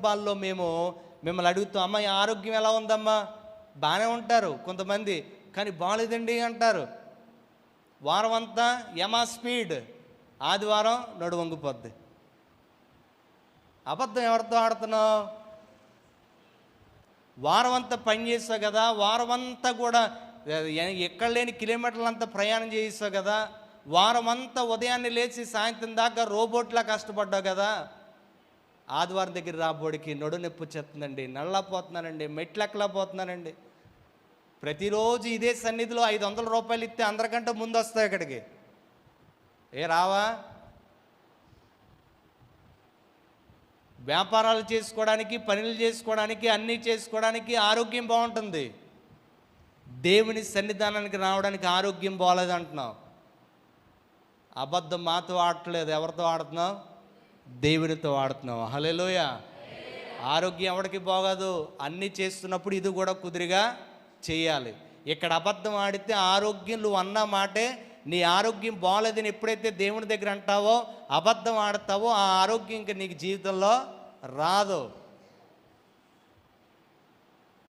సందర్భాల్లో మేము మిమ్మల్ని అడుగుతాం, అమ్మ ఆరోగ్యం ఎలా ఉందమ్మా? బాగానే ఉంటారు కొంతమంది, కానీ బాగాలేదండి అంటారు. వారం అంతా యమా స్పీడ్, ఆదివారం నడు వంగిపోద్ది. అబద్ధం ఎవరితో ఆడుతున్నావు? వారం అంతా పని చేస్తావు కదా, వారం అంతా కూడా ఎక్కడ లేని కిలోమీటర్లంతా ప్రయాణం చేయిస్తావు కదా, వారం అంతా ఉదయాన్నే లేచి సాయంత్రం దాకా రోబోట్లా కష్టపడ్డావు కదా, ఆదివారం దగ్గర రాబోడికి నడు నొప్పి వచ్చేస్తుందండి, నల్లపోతున్నానండి, మెట్లెక్కలేకపోతున్నానండి. ప్రతిరోజు ఇదే సన్నిధిలో 500 రూపాయలు ఇస్తే అందరికంటే ముందు వస్తాయి ఇక్కడికి. రావా? వ్యాపారాలు చేసుకోవడానికి, పనులు చేసుకోవడానికి, అన్నీ చేసుకోవడానికి ఆరోగ్యం బాగుంటుంది. దేవుని సన్నిధానానికి రావడానికి ఆరోగ్యం బాగలేదు అంటున్నావు. అబద్ధం మాతో ఆడట్లేదు, ఎవరితో ఆడుతున్నావు? దేవునితో ఆడుతున్నావు. హల్లెలూయా. ఆరోగ్యం ఎవరికి బాగోదు, అన్నీ చేస్తున్నప్పుడు ఇది కూడా కుదిరిగా చేయాలి. ఇక్కడ అబద్ధం ఆడితే ఆరోగ్యం, నువ్వు అన్న మాటే, నీ ఆరోగ్యం బాగలేదని ఎప్పుడైతే దేవుని దగ్గర అంటావో, అబద్ధం ఆడతావో, ఆ ఆరోగ్యం ఇంకా నీకు జీవితంలో రాదు.